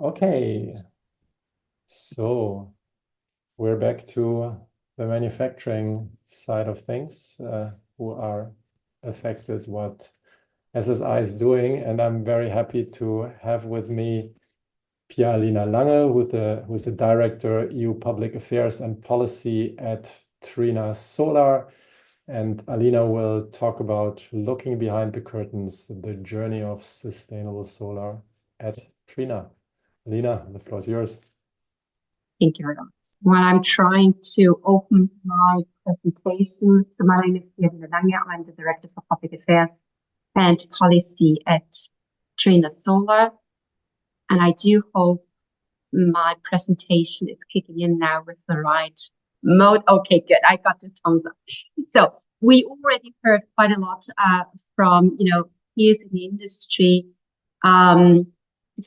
Okay, so we're back to the manufacturing side of things, who are affected what SSI is doing, and I'm very happy to have with me Pia Alina Lange, who's the Director, EU Public Affairs and Policy at Trinasolar. And Alina will talk about looking behind the curtains, the journey of sustainable solar at Trina. Alina, the floor is yours. Thank you very much. While I'm trying to open my presentation, so my name is Pia Alina Lange. I'm the Director for Public Affairs and Policy at Trinasolar. And I do hope my presentation is kicking in now with the right mode. Okay, good. I got the thumbs up. So we already heard quite a lot from, peers in the industry.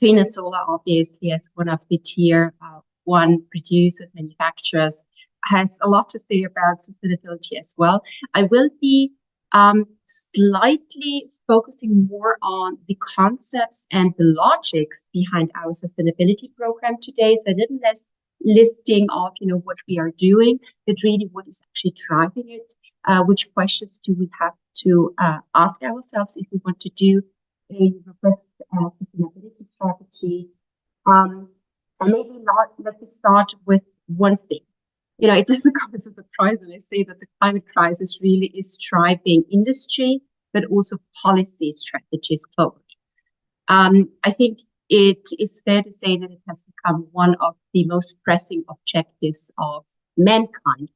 Trinasolar, obviously, as one of the tier one producers, manufacturers, has a lot to say about sustainability as well. I will be slightly focusing more on the concepts and the logics behind our sustainability program today. So a little less listing of, what we are doing, but really what is actually driving it. Which questions do we have to ask ourselves if we want to do a robust sustainability strategy? And maybe let me start with one thing. It doesn't come as a surprise when I say that the climate crisis really is driving industry, but also policy strategies globally. I think it is fair to say that it has become one of the most pressing objectives of mankind.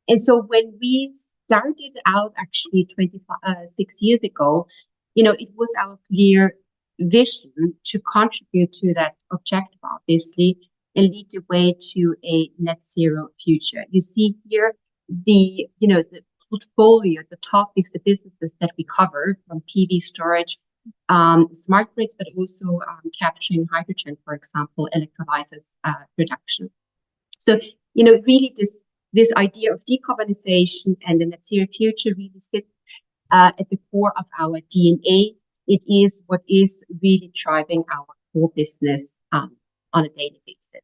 And so when we started out actually 26 years ago, it was our clear vision to contribute to that objective, obviously, and lead the way to a net zero future. You see here the portfolio, the topics, the businesses that we cover, from PV storage, smart grids, but also capturing hydrogen, for example, electrolysis production. So, really this idea of decarbonization and the net zero future really sits at the core of our DNA. It is what is really driving our core business on a daily basis.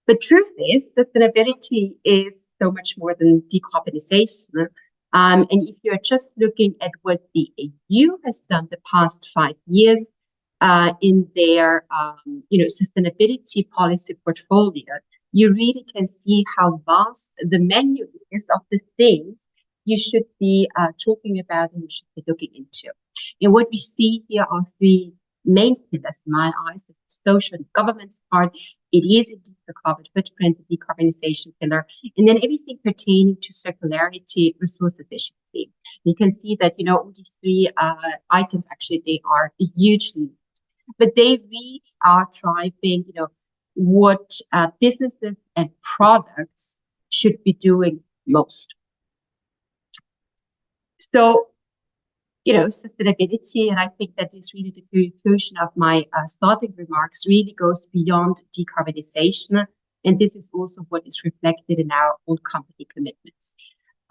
The truth is, sustainability is so much more than decarbonization. And if you're just looking at what the EU has done the past 5 years in their sustainability policy portfolio, you really can see how vast the menu is of the things you should be talking about and you should be looking into. And what we see here are three main pillars in my eyes: the social and governance part. It is indeed the carbon footprint, the decarbonization pillar, and then everything pertaining to circularity, resource efficiency. You can see that, all these three items, actually, they are hugely, but they really are driving, what businesses and products should be doing most. So, sustainability, and I think that is really the conclusion of my starting remarks, really goes beyond decarbonization. And this is also what is reflected in our own company commitments.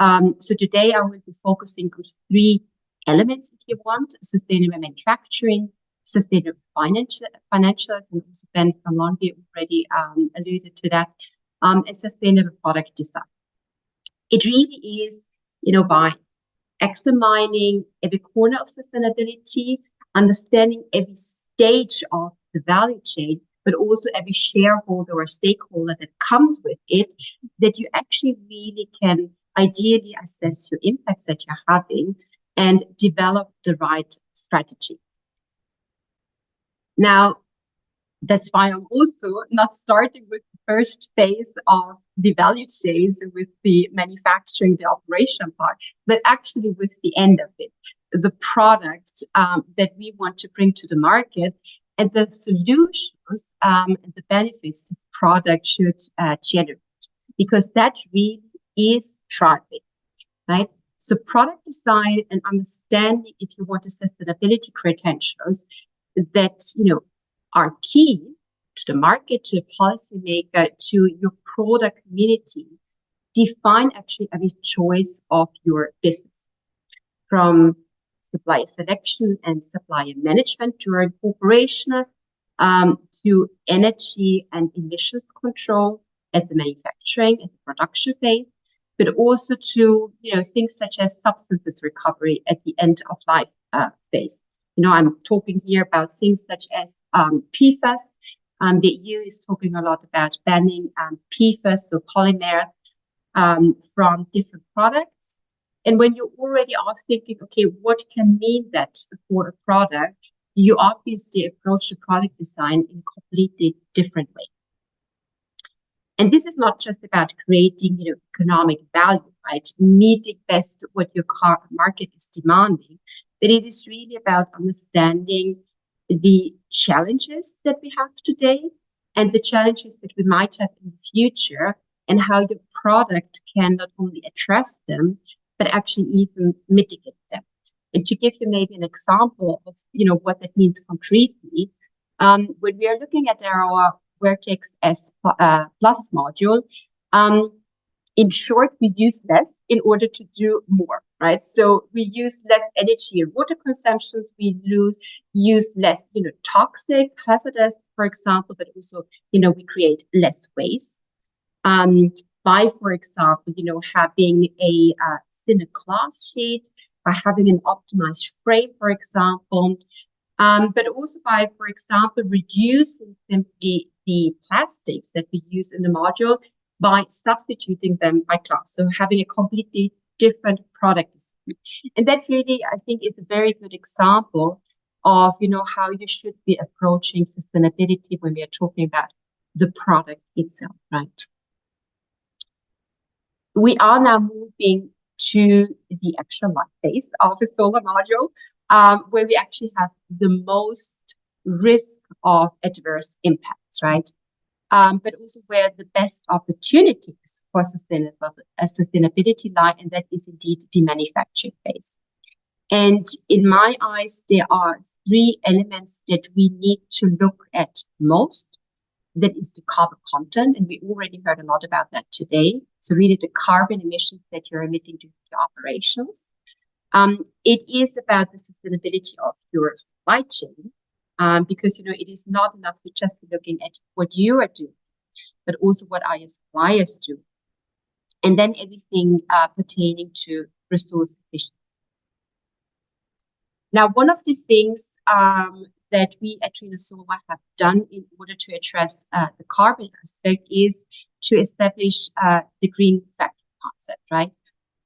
So today I will be focusing on three elements, if you want: sustainable manufacturing, sustainable financials, and also Ben from Lange already alluded to that, and sustainable product design. It really is, by examining every corner of sustainability, understanding every stage of the value chain, but also every shareholder or stakeholder that comes with it, that you actually really can ideally assess your impacts that you're having and develop the right strategy. Now, that's why I'm also not starting with the first phase of the value chains with the manufacturing, the operation part, but actually with the end of it, the product that we want to bring to the market and the solutions and the benefits this product should generate, because that really is driving, right? So product design and understanding, if you want, the sustainability credentials that, are key to the market, to the policymaker, to your product community, define actually every choice of your business, from supplier selection and supplier management to incorporation to energy and emissions control at the manufacturing and the production phase, but also to things such as substances recovery at the end of life phase. I'm talking here about things such as PFAS. The EU is talking a lot about banning PFAS, so polymers, from different products. And when you already are thinking, okay, what can mean that for a product, you obviously approach the product design in a completely different way. And this is not just about creating, economic value, right? Meeting best what your market is demanding, but it is really about understanding the challenges that we have today and the challenges that we might have in the future, and how your product can not only address them, but actually even mitigate them. And to give you maybe an example of what that means concretely, when we are looking at our Vertex S Plus module, in short, we use less in order to do more, right? So we use less energy and water consumptions. We use less, toxic, hazardous, for example, but also, we create less waste. By, for example, having a thinner glass sheet, by having an optimized frame, for example, but also by, for example, reducing simply the plastics that we use in the module by substituting them by glass. So having a completely different product design. And that really, I think, is a very good example of, how you should be approaching sustainability when we are talking about the product itself, right? We are now moving to the actual life phase of a solar module, where we actually have the most risk of adverse impacts, right? But also where the best opportunities for sustainability lie, and that is indeed the manufacturing phase. And in my eyes, there are three elements that we need to look at most. That is the carbon content, and we already heard a lot about that today. So really the carbon emissions that you're emitting during the operations. It is about the sustainability of your supply chain, because it is not enough to just be looking at what you are doing, but also what are your suppliers doing, and then everything pertaining to resource efficiency. Now, one of the things that we at Trinasolar have done in order to address the carbon aspect is to establish the green factory concept, right?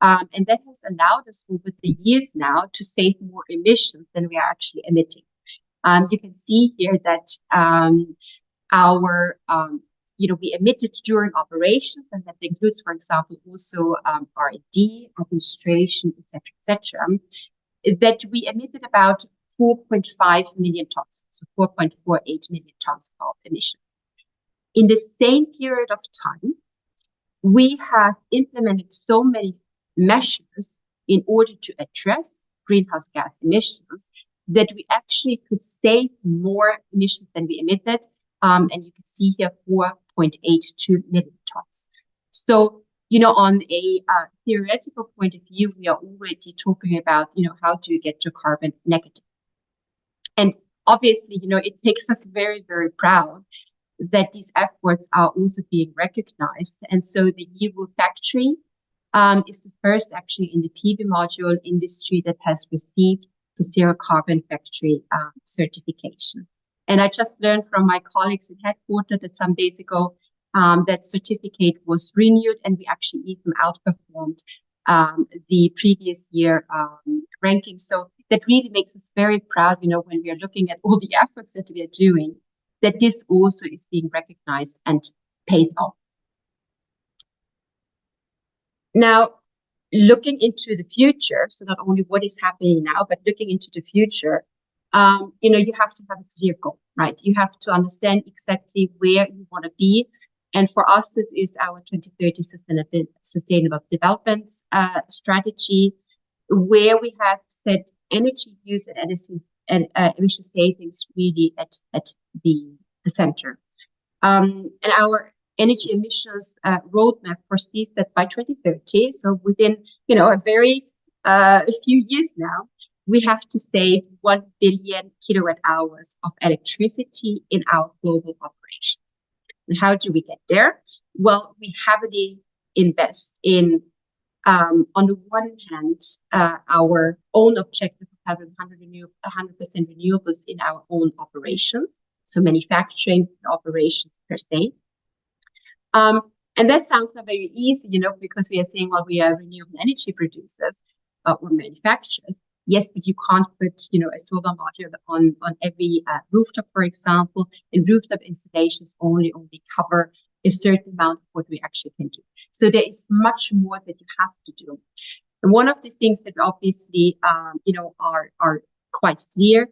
And that has allowed us over the years now to save more emissions than we are actually emitting. You can see here that we emitted during operations, and that includes, for example, also R&D, administration, etc., that we emitted about 4.5 million tons, so 4.48 million tons of emissions. In the same period of time, we have implemented so many measures in order to address greenhouse gas emissions that we actually could save more emissions than we emitted. And you can see here 4.82 million tons. So, on a theoretical point of view, we are already talking about, how do you get to carbon negative? And obviously, it makes us very, very proud that these efforts are also being recognized. And so the Yiwu factory is the first actually in the PV module industry that has received the Zero Carbon Factory certification. And I just learned from my colleagues in headquarters that some days ago that certificate was renewed, and we actually even outperformed the previous year ranking. So that really makes us very proud, when we are looking at all the efforts that we are doing, that this also is being recognized and pays off. Now, looking into the future, so not only what is happening now, but looking into the future, you have to have a clear goal, right? You have to understand exactly where you want to be. And for us, this is our 2030 Sustainable Development Strategy, where we have set energy use and emission savings really at the center. And our energy emissions roadmap foresees that by 2030, so within a few years now, we have to save 1 billion kilowatt hours of electricity in our global operation. And how do we get there? Well, we heavily invest in, on the one hand, our own objective of having 100% renewables in our own operations, so manufacturing operations per se. And that sounds not very easy, because we are saying, well, we are renewable energy producers or manufacturers. Yes, but you can't put, a solar module on every rooftop, for example, and rooftop installations only cover a certain amount of what we actually can do. So there is much more that you have to do. And one of the things that obviously, are quite clear,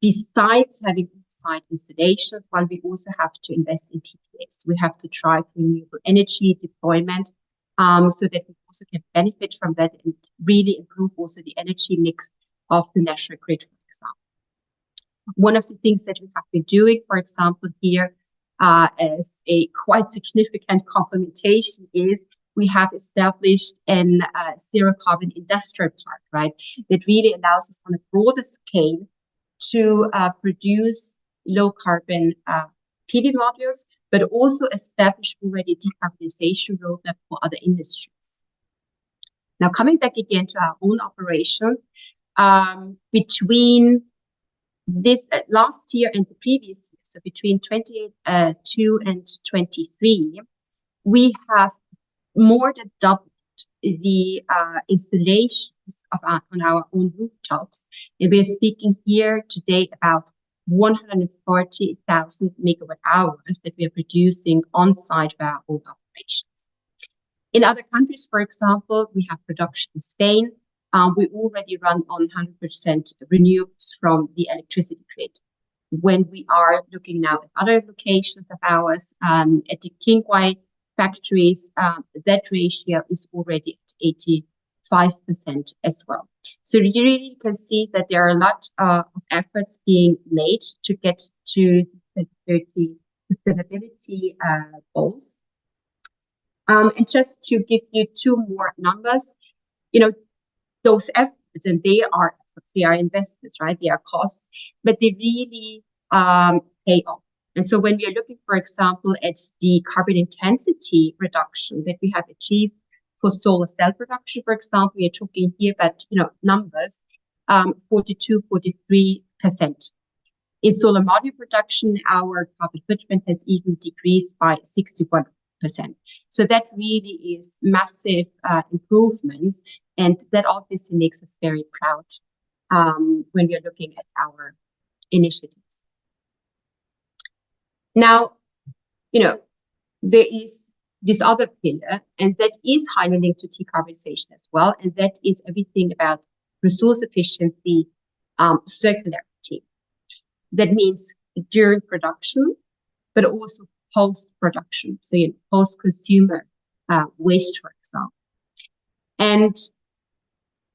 besides having on-site installations, well, we also have to invest in PPAs. We have to drive renewable energy deployment so that we also can benefit from that and really improve also the energy mix of the national grid, for example. One of the things that we have been doing, for example, here as a quite significant complementation is we have established a zero carbon industrial park, right? That really allows us on a broader scale to produce low carbon PV modules, but also establish already decarbonization roadmap for other industries. Now, coming back again to our own operation, between this last year and the previous year, so between 22 and 23, we have more than doubled the installations on our own rooftops. And we're speaking here today about 140,000 megawatt hours that we are producing on site for our own operations. In other countries, for example, we have production in Spain. We already run on 100% renewables from the electricity grid. When we are looking now at other locations of ours, at the Qinghai factories, that ratio is already at 85% as well. So you really can see that there are a lot of efforts being made to get to the 2030 sustainability goals. And just to give you two more numbers, those efforts, and they are investments, right? They are costs, but they really pay off. And so when we are looking, for example, at the carbon intensity reduction that we have achieved for solar cell production, for example, we are talking here about, numbers, 42, 43%. In solar module production, our carbon footprint has even decreased by 61%. So that really is massive improvements, and that obviously makes us very proud when we are looking at our initiatives. Now, there is this other pillar, and that is highly linked to decarbonization as well, and that is everything about resource efficiency, circularity. That means during production, but also post-production, so post-consumer waste, for example. And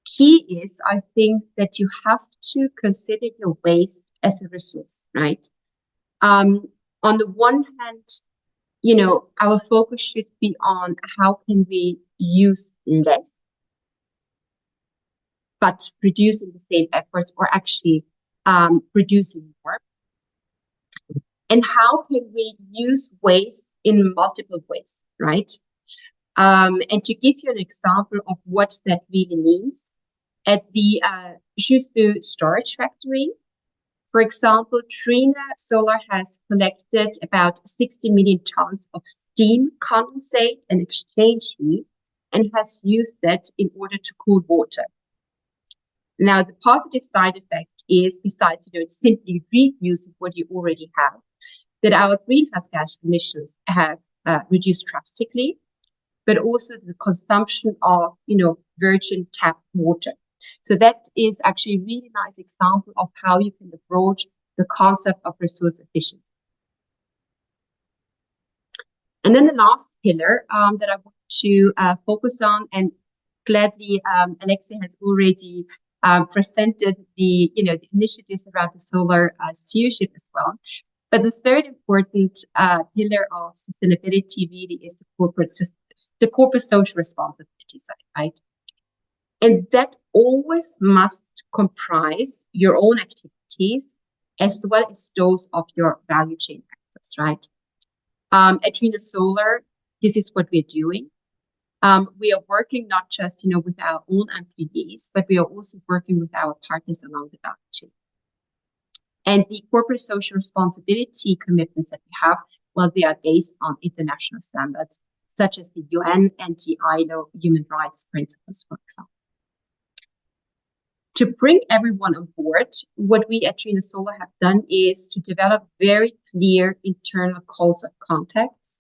key is, I think, that you have to consider your waste as a resource, right? On the one hand, our focus should be on how can we use less, but producing the same efforts, or actually producing more. And how can we use waste in multiple ways, right? And to give you an example of what that really means, at the Justu storage factory, for example, Trinasolar has collected about 60 million tons of steam condensate and exchange heat and has used that in order to cool water. Now, the positive side effect is, besides simply reusing what you already have, that our greenhouse gas emissions have reduced drastically, but also the consumption of virgin tap water. So that is actually a really nice example of how you can approach the concept of resource efficiency. And then the last pillar that I want to focus on, and gladly Alexei has already presented the initiatives around the solar stewardship as well. But the third important pillar of sustainability really is the corporate social responsibility side, right? And that always must comprise your own activities as well as those of your value chain actors, right? At Trinasolar, this is what we're doing. We are working not just, with our own employees, but we are also working with our partners along the value chain. And the corporate social responsibility commitments that we have, well, they are based on international standards, such as the UN and the ILO human rights principles, for example. To bring everyone on board, what we at Trinasolar have done is to develop very clear internal codes of conduct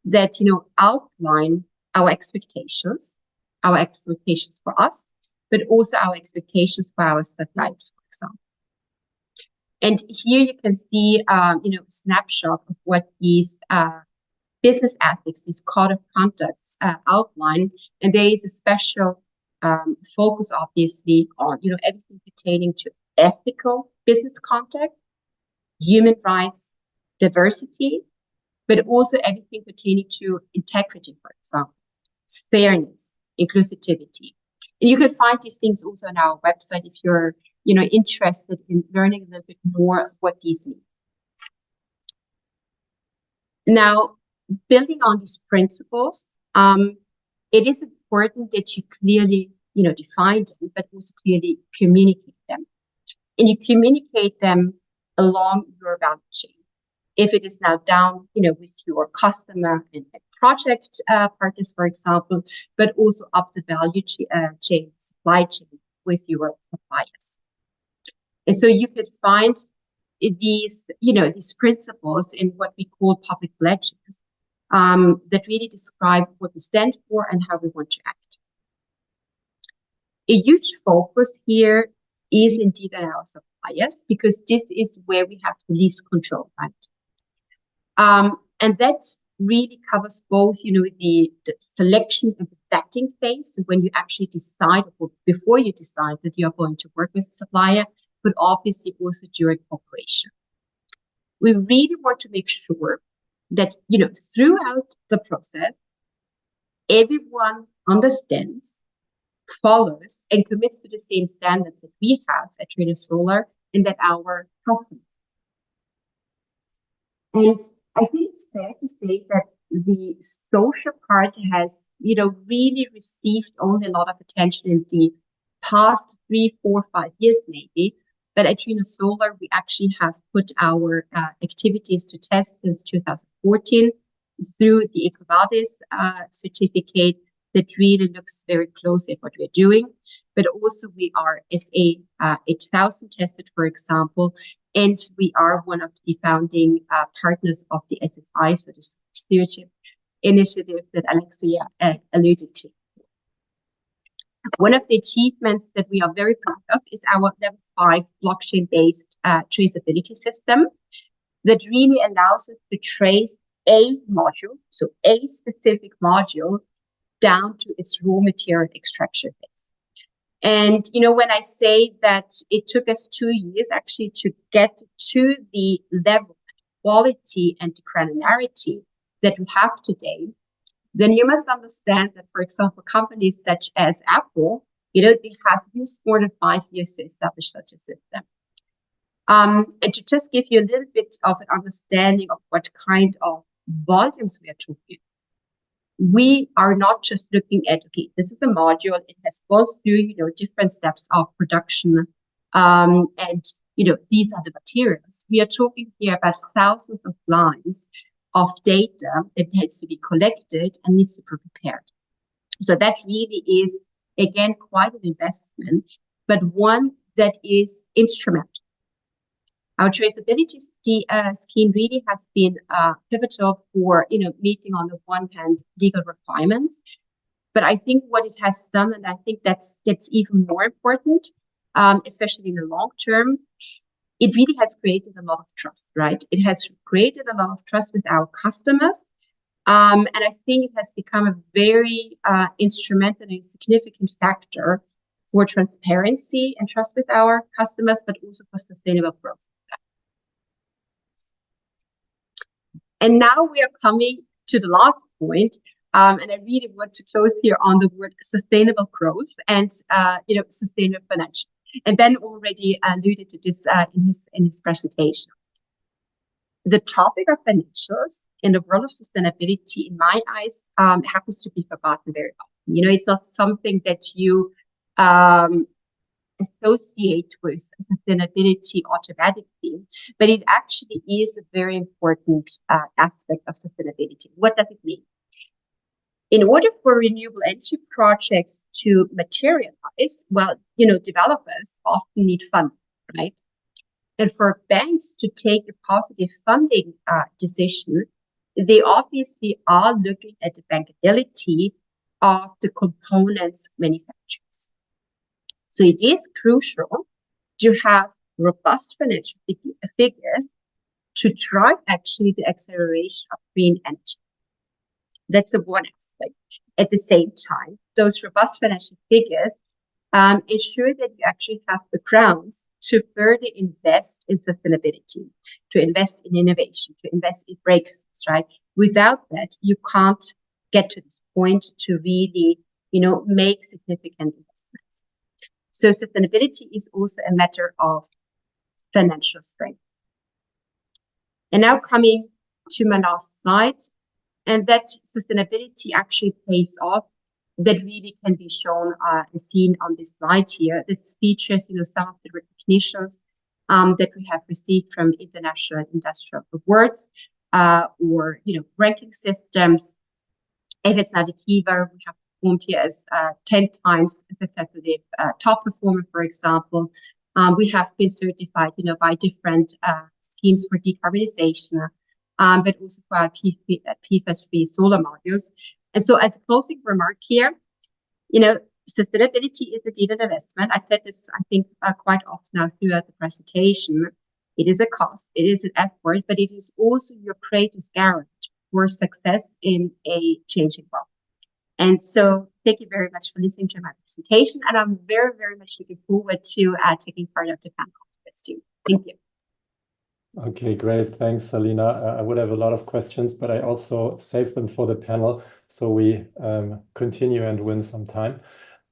that, outline our expectations for us, but also our expectations for our suppliers, for example. And here you can see, a snapshot of what these business ethics, these code of conduct outline. And there is a special focus, obviously, on everything pertaining to ethical business conduct, human rights, diversity, but also everything pertaining to integrity, for example, fairness, inclusivity. And you can find these things also on our website if you're interested in learning a little bit more what these mean. Now, building on these principles, it is important that you clearly, define them, but also clearly communicate them. And you communicate them along your value chain. If it is now down, with your customer and project partners, for example, but also up the value chain, supply chain with your suppliers. And so you could find these principles in what we call public pledges that really describe what we stand for and how we want to act. A huge focus here is indeed on our suppliers, because this is where we have the least control, right? And that really covers both, the selection and the vetting phase, so when you actually decide, or before you decide that you are going to work with a supplier, but obviously also during operation. We really want to make sure that, throughout the process, everyone understands, follows, and commits to the same standards that we have at Trinasolar and that our customers. And I think it's fair to say that the social part has, really received only a lot of attention in the past 3, 4, 5 years, maybe. But at Trinasolar, we actually have put our activities to test since 2014 through the EcoVadis certificate that really looks very closely at what we're doing. But also we are SA 8000 tested, for example, and we are one of the founding partners of the SSI, so the stewardship initiative that Alexia alluded to. One of the achievements that we are very proud of is our level 5 blockchain-based traceability system that really allows us to trace a module, so a specific module, down to its raw material extraction phase. And, when I say that it took us 2 years actually to get to the level, quality, and the granularity that we have today, then you must understand that, for example, companies such as Apple, they have used more than 5 years to establish such a system. And to just give you a little bit of an understanding of what kind of volumes we are talking, we are not just looking at, okay, this is a module, it has gone through, different steps of production, and, these are the materials. We are talking here about thousands of lines of data that needs to be collected and needs to be prepared. So that really is, again, quite an investment, but one that is instrumental. Our traceability scheme really has been pivotal for, meeting on the one hand legal requirements, but I think what it has done, and I think that's even more important, especially in the long term, it really has created a lot of trust, right? It has created a lot of trust with our customers. And I think it has become a very instrumental and significant factor for transparency and trust with our customers, but also for sustainable growth. And now we are coming to the last point, and I really want to close here on the word sustainable growth and sustainable financial. And Ben already alluded to this in his presentation. The topic of financials in the world of sustainability, in my eyes, happens to be forgotten very often. You know, it's not something that you associate with sustainability automatically, but it actually is a very important aspect of sustainability. What does it mean? In order for renewable energy projects to materialize, well, you know, developers often need funding, right? And for banks to take a positive funding decision, they obviously are looking at the bankability of the components manufacturers. So it is crucial to have robust financial figures to drive actually the acceleration of green energy. That's the one aspect. At the same time, those robust financial figures ensure that you actually have the grounds to further invest in sustainability, to invest in innovation, to invest in breakthroughs, right? Without that, you can't get to this point to really, you know, make significant investments. So sustainability is also a matter of financial strength. And now coming to my last slide, and that sustainability actually pays off. That really can be shown and seen on this slide here. This features, you know, some of the recognitions that we have received from international industrial awards or, you know, ranking systems. If it's not a Kiva, we have performed here as 10 times successive top performer, for example. We have been certified, you know, by different schemes for decarbonization, but also for our PFAS-free solar modules. And so as a closing remark here, you know, sustainability is indeed an investment. I said this, I think, quite often now throughout the presentation. It is a cost, it is an effort, but it is also your greatest guarantee for success in a changing world. And so thank you very much for listening to my presentation. And I'm very, very much looking forward to taking part of the panel with you. Thank you. Okay, great. Thanks, Alina. I would have a lot of questions, but I also saved them for the panel, so we continue and win some time.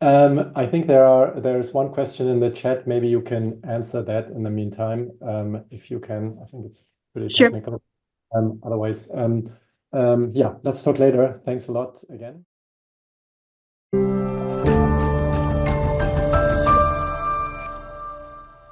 I think there's one question in the chat. Maybe you can answer that in the meantime, if you can. I think it's pretty technical. Otherwise, yeah, let's talk later. Thanks a lot again.